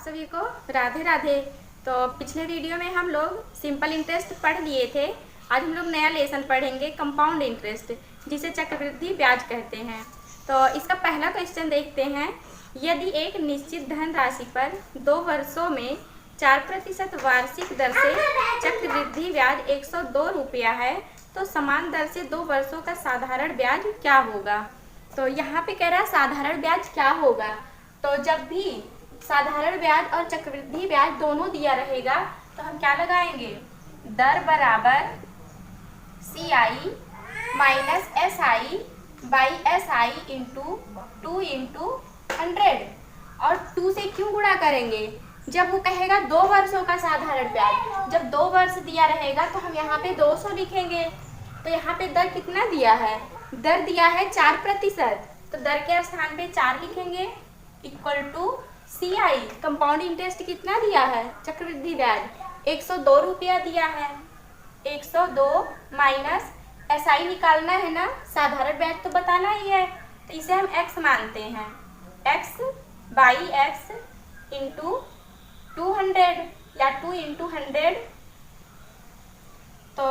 सभी को राधे राधे। तो पिछले वीडियो में हम लोग सिंपल इंटरेस्ट पढ़ लिए थे। आज हम लोग नया लेसन पढ़ेंगे कंपाउंड इंटरेस्ट, जिसे चक्रवृद्धि ब्याज कहते हैं। तो इसका पहला क्वेश्चन देखते हैं। यदि एक निश्चित धनराशि पर 2 वर्षों में 4% वार्षिक दर से चक्रवृद्धि ब्याज 102 रुपया है, तो समान दर से 2 वर्षों का साधारण ब्याज क्या होगा। तो यहाँ पे कह रहा है साधारण ब्याज क्या होगा। तो जब भी साधारण ब्याज और चक्रवृद्धि ब्याज दोनों दिया रहेगा तो हम क्या लगाएंगे, दर बराबर CI minus SI by SI into 2 into 100। और 2 से क्यों गुणा करेंगे, जब वो कहेगा 2 वर्षों का साधारण ब्याज, जब 2 वर्ष दिया रहेगा तो हम यहाँ पे 200 लिखेंगे। तो यहाँ पे दर कितना दिया है, दर दिया है 4%, तो दर के स्थान पे 4 लिखेंगे equal to CI compound interest कितना दिया है, चक्रवृद्धि ब्याज 102 रुपया दिया है। 102 माइनस SI निकालना है ना, साधारण ब्याज तो बताना ही है, तो इसे हम x मानते हैं। x बाई x इंटू 200 या 2 इंटू 100, तो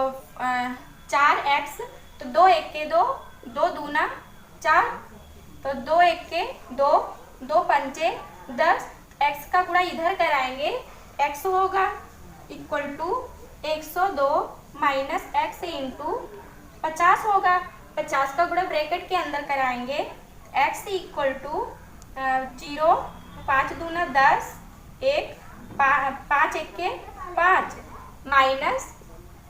4x, तो 2 एक के 2, 2 दूना 4, तो 2 एक के 2, 2 पंचे 10, x का गुणा इधर कराएंगे, x होगा equal to 102 minus x into 50 होगा। 50 का गुणा ब्रैकेट के अंदर कराएंगे, x इक्वल टू 0, 5 दूना 10, 1, 5 एक के 5 माइनस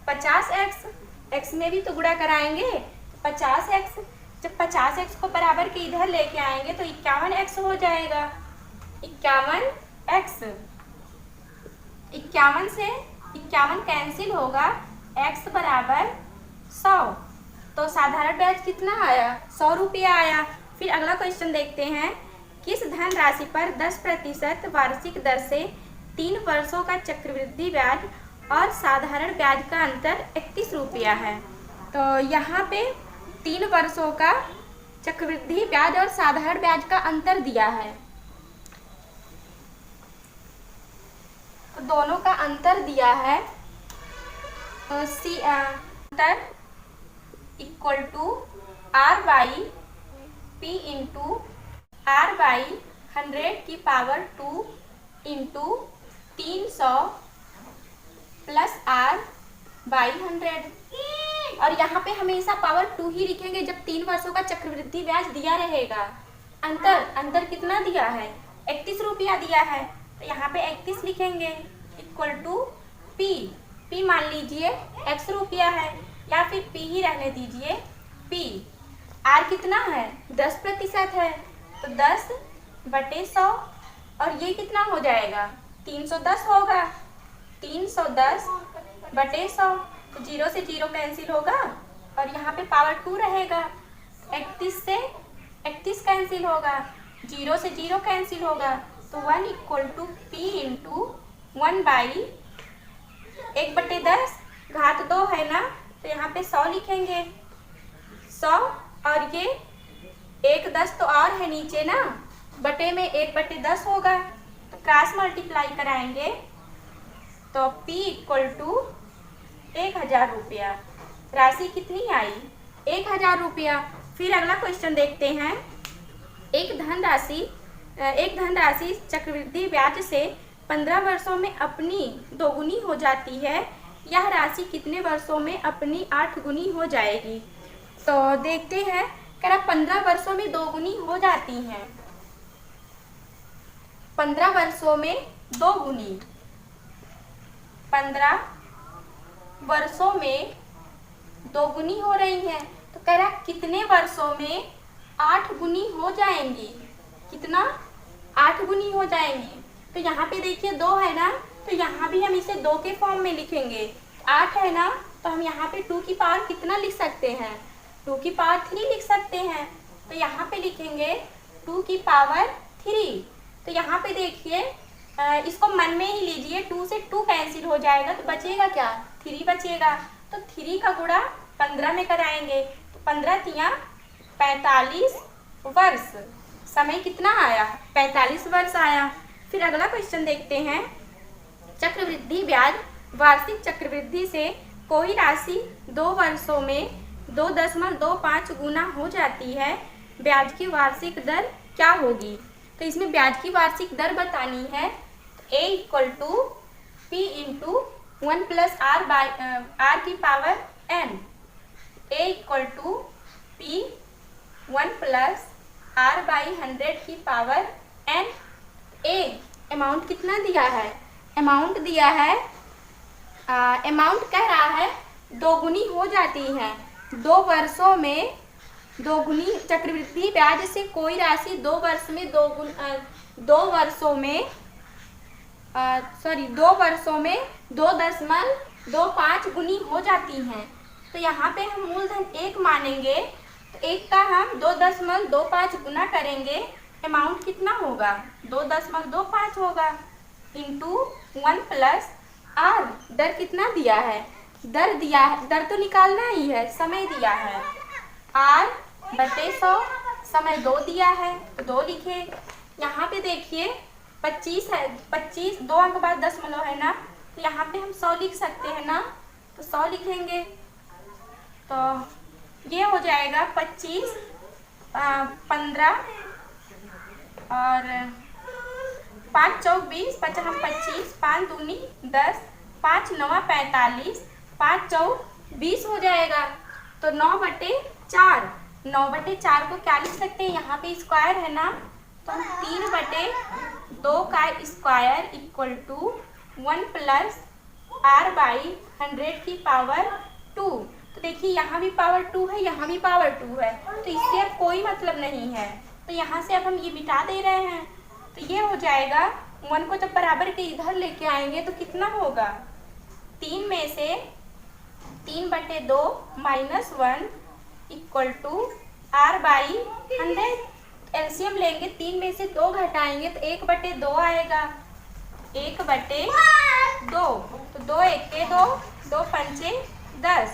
50x, x में भी तो गुणा कराएंगे 50x। जब 50x को बराबर के इधर लेके आएंगे तो 51x हो जाएगा। 51x, 51 से 51 कैंसिल होगा, x बराबर 100। तो साधारण ब्याज कितना आया, 100 रुपया आया। फिर अगला क्वेश्चन देखते हैं। किस धन राशि पर 10% वार्षिक दर से 3 वर्षों का चक्रवृद्धि ब्याज और साधारण ब्याज का अंतर 31 रुपया है। तो यहाँ पे 3 वर्षों का चक्रवृद्धि ब्याज और साधारण ब्याज का अंतर दिया है, तो दोनों का अंतर दिया है। तो सी अंतर equal to R by P into R by 100 की पावर 2 इंटू 300 प्लस R बाई 100। और यहाँ पे हमेशा पावर 2 ही लिखेंगे जब 3 वर्षों का चक्रवृद्धि ब्याज दिया रहेगा। अंतर कितना दिया है, 31 रुपया दिया है, तो यहाँ पे 31 लिखेंगे इक्वल टू P मान लीजिए x रुपया है, या फिर P ही रहने दीजिए P। R कितना है, 10% है, तो 10/100, और ये कितना हो जाएगा, 310 होगा। 310/100, तो 0 से 0 कैंसिल होगा, और यहाँ पे पावर 2 रहेगा। 31 से 31 कैंसिल होगा, 0 से 0 कैंसिल होगा, तो 1 equal to P into 1 by 1/10, घात 2 है ना, तो यहाँ पे 100 लिखेंगे 100, और ये 1/10 तो और है नीचे ना, बटे में 1/10 होगा, तो क्रॉस मल्टीप्लाई कराएंगे, तो P इक्वल टू 1000 रुपया। राशि कितनी आई, 1000 रुपया। फिर अगला क्वेश्चन देखते हैं। एक धनराशि चक्रवृद्धि ब्याज से 15 वर्षों में अपनी 2 गुनी हो जाती है, यह राशि कितने वर्षों में अपनी 8 गुनी हो जाएगी। तो देखते हैं, कह रहा 15 वर्षों में 2 गुनी हो जाती हैं। 15 वर्षों में 2 गुनी, 15 वर्षों में 2 गुनी हो रही है, तो कह रहा कितने वर्षों में 8 गुनी हो जाएंगी, कितना 8 गुनी हो जाएंगी। तो यहाँ पे देखिए 2 है ना, तो यहाँ भी हम इसे 2 के फॉर्म में लिखेंगे। 8 है ना, तो हम यहाँ पे 2 की पावर कितना लिख सकते हैं, 2 की पावर 3 लिख सकते हैं, तो यहाँ पे लिखेंगे 2 की पावर 3। तो यहाँ पे देखिए इसको मन में ही लीजिए, 2 से 2 कैंसिल हो जाएगा, तो बचेगा क्या, 3 बचेगा। तो 3 का गुणा 15 में कराएंगे, तो 15 तिया 45 वर्ष। समय कितना आया, 45 वर्ष आया। फिर अगला क्वेश्चन देखते हैं। चक्रवृद्धि ब्याज वार्षिक चक्रवृद्धि से कोई राशि 2 वर्षों में 2.25 गुना हो जाती है, ब्याज की वार्षिक दर क्या होगी? तो इसमें ब्याज की वार्षिक दर बतानी है। A equal to P into 1 plus R की power N। A equal to P 1 plus R by 100 की पावर N। A अमाउंट कितना दिया है? अमाउंट दिया है, अमाउंट कह रहा है दोगुनी हो जाती है 2 वर्षों में। दोगुनी चक्रवृद्धि ब्याज से कोई राशि 2 वर्षों में 2 वर्षों में 2.25 गुनी हो जाती हैं। तो यहाँ पे हम मूलधन 1 मानेंगे, तो 1 का हम 2.25 गुना करेंगे, अमाउंट कितना होगा? 2.25 होगा इंटू 1 प्लस R। दर कितना दिया है? दर दिया है, दर तो निकालना ही है, समय दिया है R/100, समय 2 दिया है तो 2 लिखे। यहाँ पे देखिए 25 है, 25 2 अंक बाद दशमलव है ना, तो यहाँ पे हम 100 लिख सकते हैं ना, तो 100 लिखेंगे। तो ये हो जाएगा 25 15 और 5 चौक 20, 5 हम 25, 5 दूनी 10, 5 9 45, 5 चौक 20 हो जाएगा। तो 9/4, 9/4 को क्या लिख सकते हैं? यहाँ पे स्क्वायर है ना, तो हम 3/2 का square equal to 1 plus R by 100 की पावर 2। तो देखिए यहाँ भी पावर 2 है, यहाँ भी पावर 2 है, तो इससे अब कोई मतलब नहीं है। तो यहाँ से अब हम ये मिटा दे रहे हैं, तो ये हो जाएगा 1 को जब बराबर के इधर लेके आएंगे तो कितना होगा? 3 में से 3/2 minus 1 equal to R by 100। LCM लेंगे, 3 में से 2 घटाएंगे तो 1/2 आएगा, 1/2। तो 2 1 2, 2 5 10,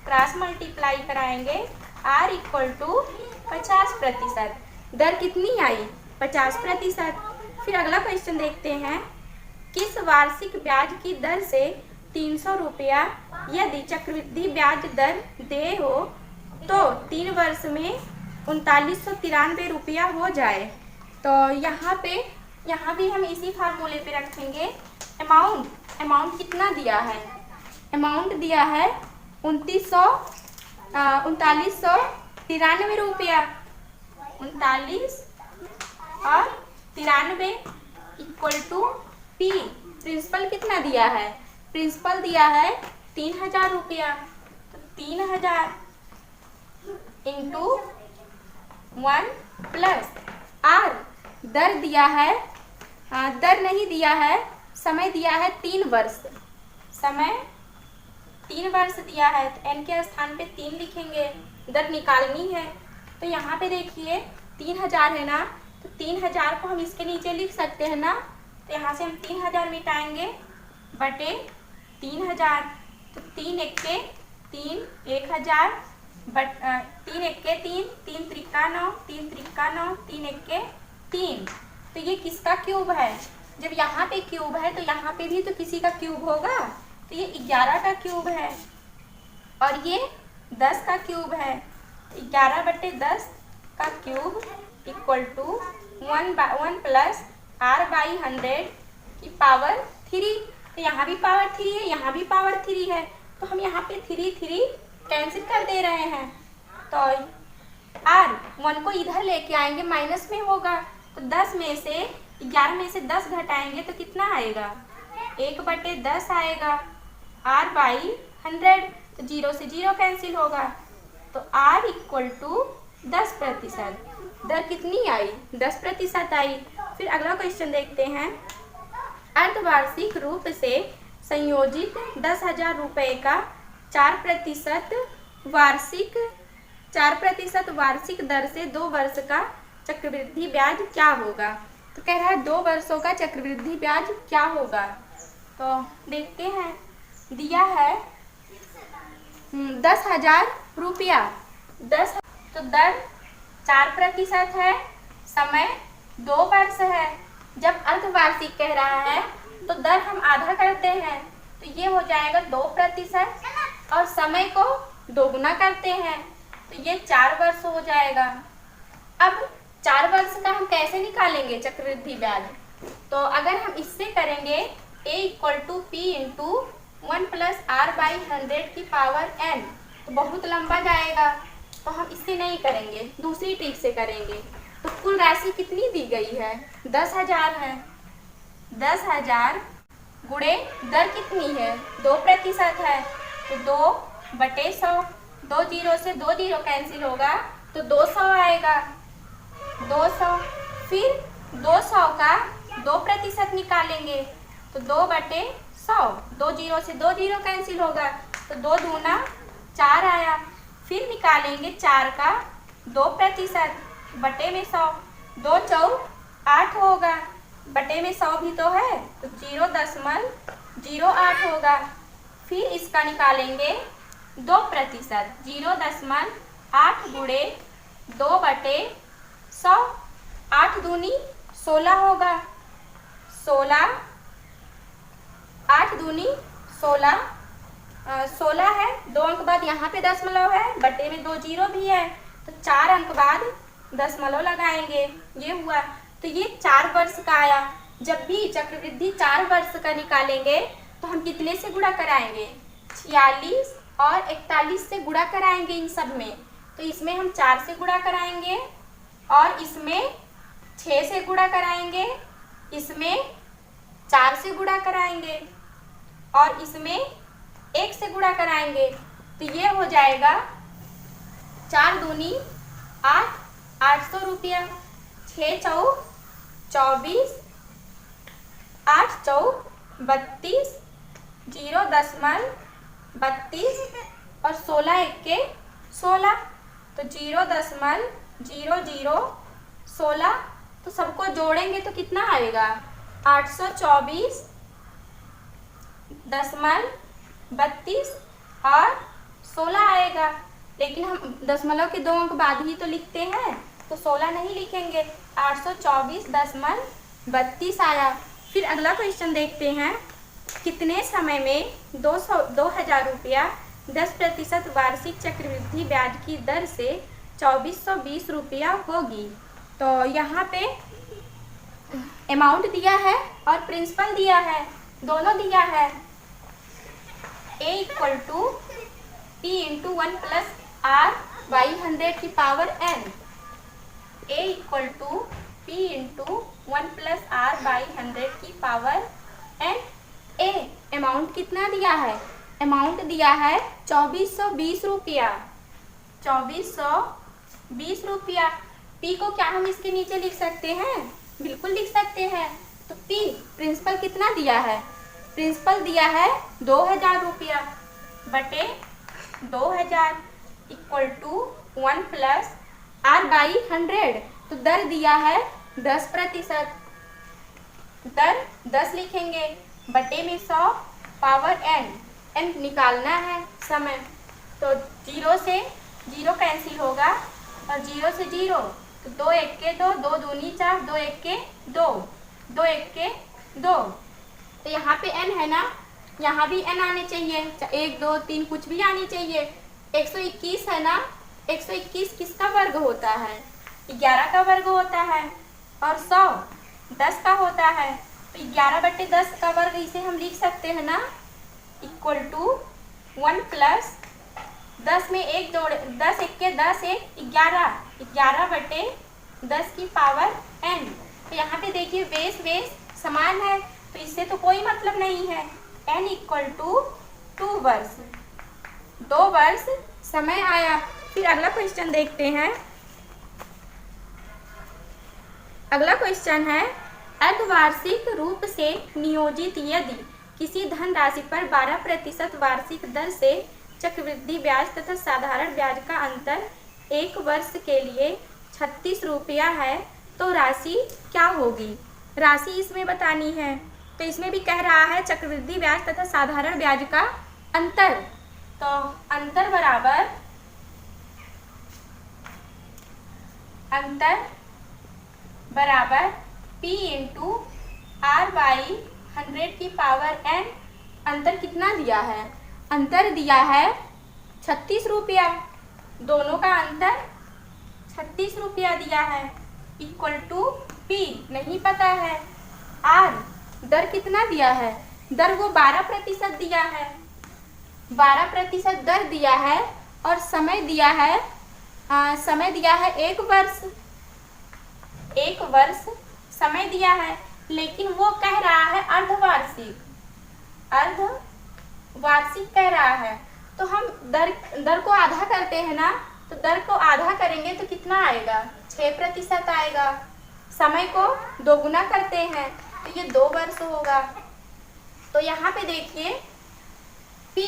क्रॉस मल्टीप्लाई कराएंगे R इक्वल टू 50%। दर कितनी आई? 50%। फिर अगला क्वेश्चन देखते हैं। किस वार्षिक ब्याज की दर से 300 रुपया यदि चक्रवृद्धि ब्याज दर दे हो तो 3 वर्ष में 3993 रुपया हो जाए? तो यहाँ भी हम इसी फार्मूले पे रखेंगे। अमाउंट कितना दिया है? अमाउंट दिया है 3993 रुपया। 39 और 93 इक्वल टू P। प्रिंसिपल कितना दिया है? प्रिंसिपल दिया है 3000 रुपया, तो 3000 इंटू 1 प्लस R। दर दिया है, दर नहीं दिया है, समय दिया है 3 वर्ष। समय 3 वर्ष दिया है, तो n के स्थान पे 3 लिखेंगे, दर निकालनी है। तो यहाँ पे देखिए 3000 है ना, तो 3000 को हम इसके नीचे लिख सकते हैं ना, तो यहाँ से हम 3000 मिटाएंगे बटे 3000, तो 3 1 3 1000 3 1 3 3 त्रिका 9 3 त्रिका 9 3 1 3। तो ये किसका क्यूब है? जब यहाँ पे क्यूब है तो यहाँ पे भी तो किसी का क्यूब होगा, तो ये 11 का क्यूब है और ये 10 का क्यूब है। 11/10 का cube equal to 1 plus R by 100 की पावर 3। तो यहाँ भी पावर 3 है, यहाँ भी पावर 3 है, तो हम यहाँ पे 3 कैंसिल कर दे रहे हैं। तो R 1 को इधर लेके आएंगे, माइनस में होगा, तो 10 में से 11 में से 10 घटाएंगे तो कितना आएगा? 1/10 आएगा। R बाई 100, तो 0 से 0 कैंसिल होगा, तो R इक्वल टू 10%। दर कितनी आई? 10% आई। फिर अगला क्वेश्चन देखते हैं। अर्धवार्षिक रूप से संयोजित 10,000 रुपये का 4% वार्षिक दर से 2 वर्ष का चक्रवृद्धि ब्याज क्या होगा? तो कह रहा है 2 वर्षों का चक्रवृद्धि ब्याज क्या होगा? तो देखते हैं, दिया है 10,000 रुपया। 10 तो दर 4% है, समय 2 वर्ष है, जब अर्धवार्षिक कह रहा है तो दर हम आधा करते हैं, तो ये हो जाएगा 2% और समय को दोगुना करते हैं तो ये 4 वर्ष हो जाएगा। अब 4 वर्ष का हम कैसे निकालेंगे चक्रवृद्धि ब्याज? तो अगर हम इससे करेंगे a = p × 1 + r/100⁴ तो बहुत लंबा जाएगा, तो हम इससे नहीं करेंगे, दूसरी ट्रिक से करेंगे। तो कुल राशि कितनी दी गई है? 10,000 है। 10,000 गुणे दर कितनी है? 2% है, तो 2/100। 2 जीरो से 2 जीरो कैंसिल होगा तो 200 आएगा। 200 फिर 200 का 2% निकालेंगे तो 2/100। 2 जीरो से 2 जीरो कैंसिल होगा तो 2 दूना 4 आया। फिर निकालेंगे 4 का 2% बटे में 100। 2 चौक 8 होगा, बटे में 100 भी तो है तो 0.08 होगा। फिर इसका निकालेंगे 2%। 0.8 गुणे 2/100। 8 दूनी 16 होगा। 16 8 दूनी 16 16 है। 2 अंक बाद यहाँ पे दशमलव है, बटे में 2 जीरो भी है तो 4 अंक बाद दशमलव लगाएंगे, ये हुआ। तो ये 4 वर्ष का आया। जब भी चक्रवृद्धि 4 वर्ष का निकालेंगे तो हम कितने से गुणा कराएंगे? 46 और 41 से गुणा कराएंगे इन सब में। तो इसमें हम 4 से गुणा कराएंगे और इसमें 6 से गुणा कराएंगे, इसमें 4 से गुणा कराएंगे और इसमें 1 से गुणा कराएंगे। तो ये हो जाएगा 4 दूनी 8, 800 रुपया। 6 चौक 24, 8 चौक 32, 0.32 और 16 एके 16 तो 0.0016। तो सबको जोड़ेंगे तो कितना आएगा? 824.32 और 16 आएगा। लेकिन हम दशमलव के 2 अंक बाद ही तो लिखते हैं, तो 16 नहीं लिखेंगे, 824.32 आया। फिर अगला क्वेश्चन देखते हैं। कितने समय में 2,000 रुपया 10% वार्षिक चक्रवृद्धि ब्याज की दर से 2,420 रुपया होगी? तो यहाँ पे अमाउंट दिया है और प्रिंसिपल दिया है, दोनों दिया है। a = p × 1 + r/100⁴n। a = p × 1 + r/100⁴n। A amount कितना दिया है? अमाउंट दिया है 2,420 रुपया। 2,420 रुपया। पी को क्या हम इसके नीचे लिख सकते हैं? बिल्कुल लिख सकते हैं। तो पी प्रिंसिपल कितना दिया है? प्रिंसिपल दिया है 2,000 रुपया बटे 2,000 = 1 + r/100। तो दर दिया है 10%। दर 10 लिखेंगे, बटे में 100 पावर n। n निकालना है समय। तो 0 से 0 कैंसिल होगा और 0 से 0 तो 2 एके 2, 2 दूनी 4, 2 एके 2, 2 एके 2। तो यहाँ पे n है ना, यहाँ भी n आने चाहिए, 1 2 3 कुछ भी आनी चाहिए। 121 है ना, 121 किसका वर्ग होता है? 11 का वर्ग होता है और 100 10 का होता है। तो 11/10 का वर्ग इसे हम लिख सकते हैं ना, = 1 + 10 में 1 जोड़ 10 एके 10 1 11, 11/10 की पावर n। तो यहाँ पे देखिए बेस समान है तो इससे तो कोई मतलब नहीं है। n = 2 वर्ष, 2 वर्ष समय आया। फिर अगला क्वेश्चन देखते हैं। अगला क्वेश्चन है, अर्धवार्षिक रूप से नियोजित यदि किसी धनराशि पर 12% वार्षिक दर से चक्रवृद्धि ब्याज तथा साधारण ब्याज का अंतर 1 वर्ष के लिए 36 रुपया है तो राशि क्या होगी? राशि इसमें बतानी है। तो इसमें भी कह रहा है चक्रवृद्धि ब्याज तथा साधारण ब्याज का अंतर। तो अंतर बराबर P इंटू R बाई 100 की पावर n। अंतर कितना दिया है? अंतर दिया है 36 रुपया। दोनों का अंतर 36 रुपया दिया है। इक्वल टू P नहीं पता है। R दर कितना दिया है? दर वो 12% दिया है। 12% दर दिया है और समय दिया है समय दिया है 1 वर्ष। 1 वर्ष समय दिया है, लेकिन वो कह रहा है अर्धवार्षिक। अर्धवार्षिक कह रहा है, तो हम दर को आधा करते हैं ना, तो दर को आधा करेंगे तो कितना आएगा? 6% आएगा। समय को दोगुना करते हैं तो ये 2 वर्ष होगा। तो यहाँ पे देखिए P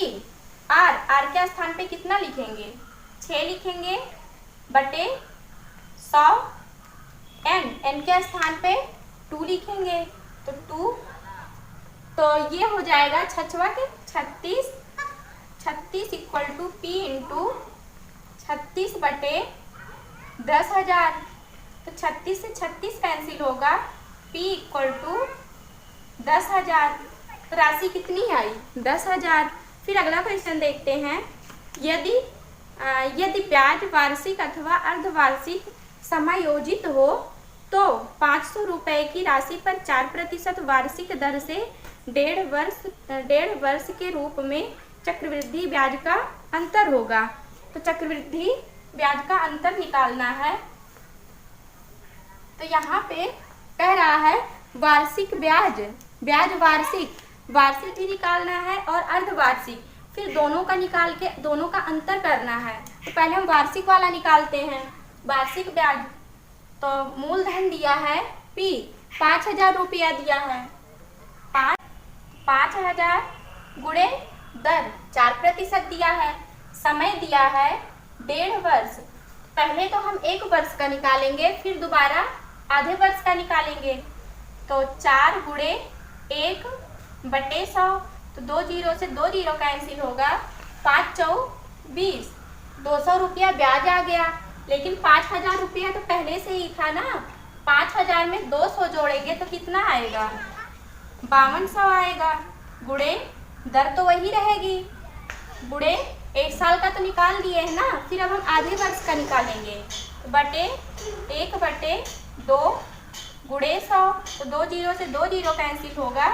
R के स्थान पे कितना लिखेंगे? 6 लिखेंगे बटे 100। N के स्थान पे 2 लिखेंगे तो 2। तो ये हो जाएगा 6 के 36। 36 इक्वल टू P इंटू 36 बटे 10,000। तो 36 से 36 कैंसिल होगा। P equal to 10,000। तो राशि कितनी आई? 10,000। फिर अगला क्वेश्चन देखते हैं। यदि ब्याज वार्षिक अथवा अर्धवार्षिक समायोजित हो तो 500 रुपये की राशि पर 4% वार्षिक दर से 1.5 वर्ष के रूप में चक्रवृद्धि ब्याज का अंतर होगा। तो चक्रवृद्धि ब्याज का अंतर निकालना है। तो यहाँ पे कह रहा है वार्षिक ब्याज वार्षिक भी निकालना है और अर्धवार्षिक। फिर दोनों का निकाल के दोनों का अंतर करना है। तो पहले हम वार्षिक वाला निकालते हैं। वार्षिक ब्याज तो मूलधन दिया है P 5,000 रुपया दिया है। 5,000 गुणे दर 4% दिया है। समय दिया है 1.5 वर्ष। पहले तो हम 1 वर्ष का निकालेंगे, फिर दोबारा आधे वर्ष का निकालेंगे। तो 4 गुणे 1 बटे 100। तो 2 जीरो से 2 जीरो कैंसिल होगा। 5 चौक 20। 200 रुपया ब्याज आ गया, लेकिन 5,000 रुपया तो पहले से ही था ना। 5,000 में 200 जोड़ेंगे तो कितना आएगा? 5200 आएगा। गुणे दर तो वही रहेगी। गुणे 1 साल का तो निकाल दिए है ना। फिर अब हम आधे वर्ष का निकालेंगे। बटे 1 बटे 2 गुणे 100। तो 2 जीरो से 2 जीरो कैंसिल होगा।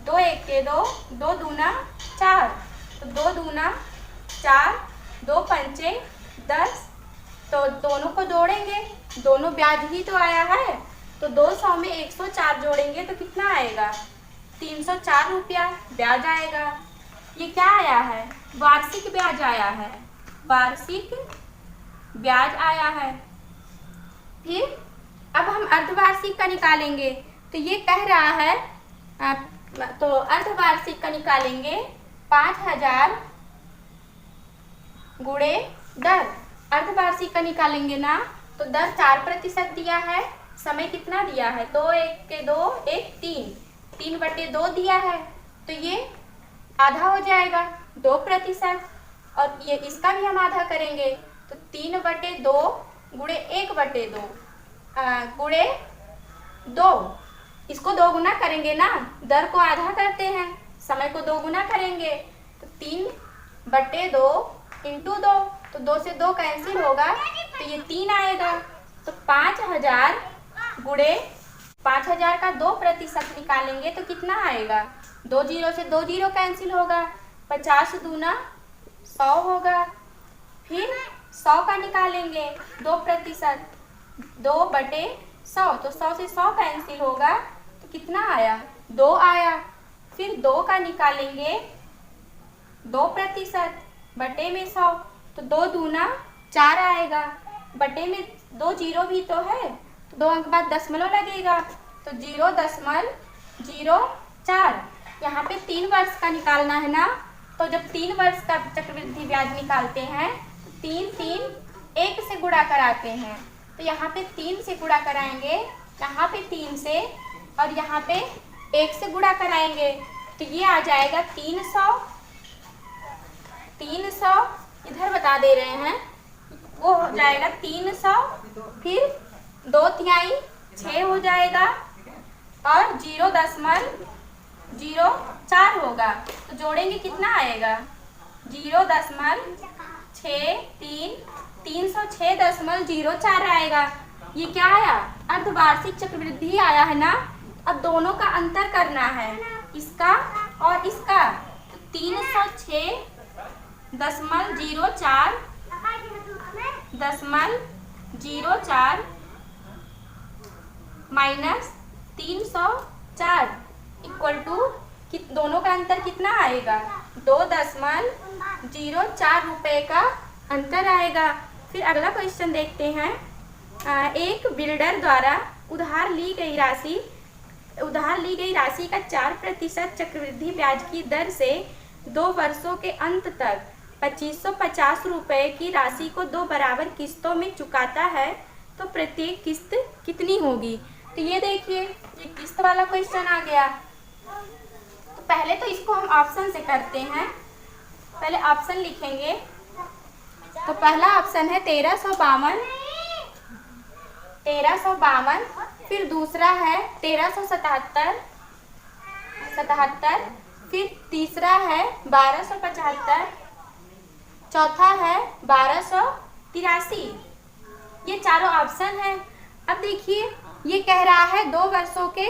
2 1 के 2, 2 दूना 4। तो 2 दूना 4, 2 पंचे 10। तो दोनों को जोड़ेंगे, दोनों ब्याज ही तो आया है। तो 200 में 104 जोड़ेंगे तो कितना आएगा? 304 रुपया ब्याज आएगा। ये क्या आया है? वार्षिक ब्याज आया है। वार्षिक ब्याज आया है। फिर अब हम अर्धवार्षिक का निकालेंगे। तो ये कह रहा है तो अर्धवार्षिक का निकालेंगे 5,000 गुणे दर। अर्धवार्षिक का निकालेंगे ना, तो दर 4% दिया है। समय कितना दिया है? 2 1 के 2 1 3। 3 बटे 2 दिया है, तो ये आधा हो जाएगा 2%। और ये इसका भी हम आधा करेंगे तो 3 बटे 2 गुणे 1 बटे 2 गुणे 2। इसको 2 गुना करेंगे ना, दर को आधा करते हैं, समय को 2 गुना करेंगे। तो 3 बटे 2 इंटू 2। तो 2 से 2 कैंसिल होगा, तो ये 3 आएगा। तो 5,000 गुणे 5,000 का 2% निकालेंगे तो कितना आएगा? 2 जीरो से 2 जीरो कैंसिल होगा। 50 दूना 100 होगा। फिर 100 का निकालेंगे 2%। 2 बटे 100। तो 100 से 100 कैंसिल होगा तो कितना आया? 2 आया। फिर 2 का निकालेंगे 2% बटे में 100। तो 2 दूना 4 आएगा। बटे में 2 जीरो भी तो है, तो 2 अंक बाद दशमलव लगेगा। तो 0.04। यहाँ पे 3 वर्ष का निकालना है ना। तो जब 3 वर्ष का चक्रवृद्धि ब्याज निकालते हैं तो 3 3 1 से गुणा कराते हैं। तो यहाँ पे 3 से गुणा कराएंगे, यहाँ पे 3 से, और यहाँ पे 1 से गुणा कराएंगे तो ये आ जाएगा 300। 300 इधर बता दे रहे हैं, वो हो जाएगा 300। फिर 2 तिहाई 6 हो जाएगा। और 0.04 होगा। तो जोड़ेंगे कितना आएगा? 0.63 306.04 आएगा। ये क्या आया? अर्धवार्षिक चक्रवृद्धि आया है ना। अब दोनों का अंतर करना है, इसका और इसका। तो 306.04 माइनस 304 इक्वल टू दोनों का अंतर कितना आएगा? 2.04 रुपये का अंतर आएगा। फिर अगला क्वेश्चन देखते हैं। एक बिल्डर द्वारा उधार ली गई राशि का 4% चक्रवृद्धि ब्याज की दर से 2 वर्षों के अंत तक 2550 रुपये की राशि को 2 बराबर किस्तों में चुकाता है, तो प्रत्येक किस्त कितनी होगी? तो ये देखिए, ये किस्त वाला क्वेश्चन आ गया। तो पहले तो इसको हम ऑप्शन से करते हैं। पहले ऑप्शन लिखेंगे। तो पहला ऑप्शन है 1352, फिर दूसरा है 1377, फिर तीसरा है 1275, चौथा है 1283। ये चारों ऑप्शन है। अब देखिए, ये कह रहा है 2 वर्षों के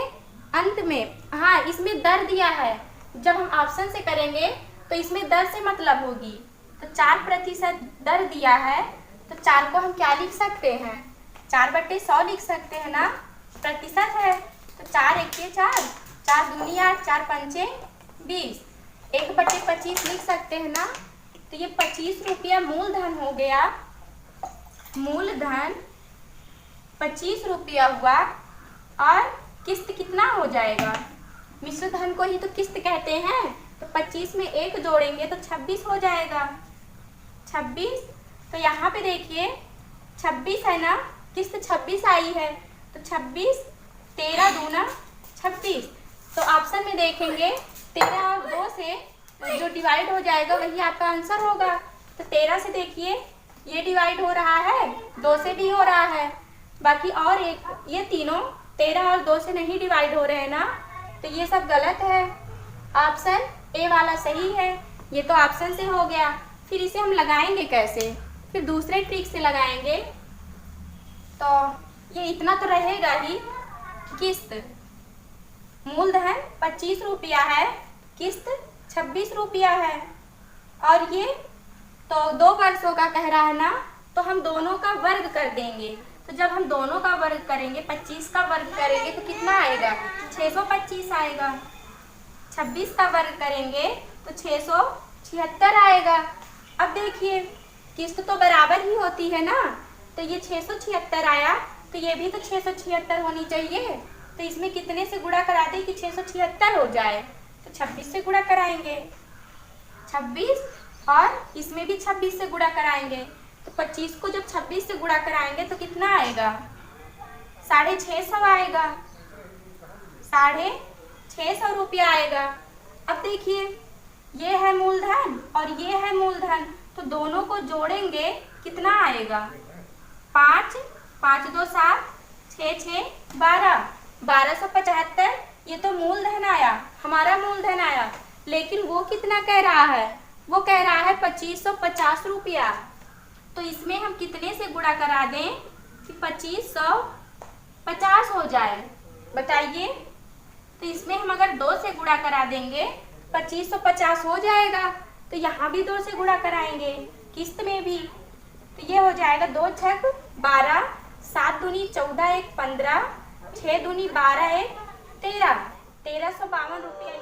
अंत में। हाँ, इसमें दर दिया है। जब हम ऑप्शन से करेंगे तो इसमें दर से मतलब होगी। तो 4% दर दिया है, तो 4 को हम क्या लिख सकते हैं? 4/100 लिख सकते हैं ना, प्रतिशत है। तो 4 1 4, 4 दूनी 8, 4 पंचे 20, 1/25 लिख सकते हैं ना। तो ये 25 रुपया मूलधन हो गया। मूलधन 25 रुपया हुआ। और किस्त कितना हो जाएगा? मिश्र धन को ही तो किस्त कहते हैं। तो 25 में 1 जोड़ेंगे तो 26 हो जाएगा। 26। तो यहाँ पे देखिए 26 है ना, किस्त 26 आई है। तो 26, 13 दूना 26। तो ऑप्शन में देखेंगे 13 और 2 से जो डिवाइड हो जाएगा वही आपका आंसर होगा। तो 13 से देखिए ये डिवाइड हो रहा है, 2 से भी हो रहा है, बाकी और एक ये तीनों 13 और 2 से नहीं डिवाइड हो रहे हैं ना। तो ये सब गलत है। ऑप्शन ए वाला सही है। ये तो ऑप्शन से हो गया। फिर इसे हम लगाएंगे कैसे? फिर दूसरे ट्रिक से लगाएंगे। तो ये इतना तो रहेगा ही। किस्त मूलधन 25 रुपया है, किस्त 26 रुपया है। और ये तो 2 वर्षों का कह रहा है ना, तो हम दोनों का वर्ग कर देंगे। तो जब हम दोनों का वर्ग करेंगे, 25 का वर्ग करेंगे तो कितना आएगा? 625 आएगा। 26 का वर्ग करेंगे तो 676 आएगा। अब देखिए, किस्त तो बराबर ही होती है ना। तो ये 676 आया, तो ये भी तो 676 होनी चाहिए। तो इसमें कितने से गुणा करा दें कि 676 हो जाए? तो 26 से गुणा कराएंगे, 26, और इसमें भी 26 से गुणा कराएंगे। तो 25 को जब 26 से गुणा कराएंगे तो कितना आएगा? 650 आएगा। 650 रुपया आएगा। अब देखिए, ये है मूलधन और ये है मूलधन, तो दोनों को जोड़ेंगे कितना आएगा? 5, 5 2 7, 6 6 12, 1275। ये तो मूलधन आया, हमारा मूलधन आया। लेकिन वो कितना कह रहा है? वो कह रहा है 2550 रुपया। तो इसमें हम कितने से गुणा करा दें कि 2550 हो जाए? बताइए। तो इसमें हम अगर 2 से गुणा करा देंगे 2550 हो जाएगा। तो यहाँ भी 2 से गुणा कराएंगे, किस्त में भी। तो ये हो जाएगा 2 छक 12, 7 दूनी 14, 1 15, 6 दूनी 12, 1 13, 1352 रुपया।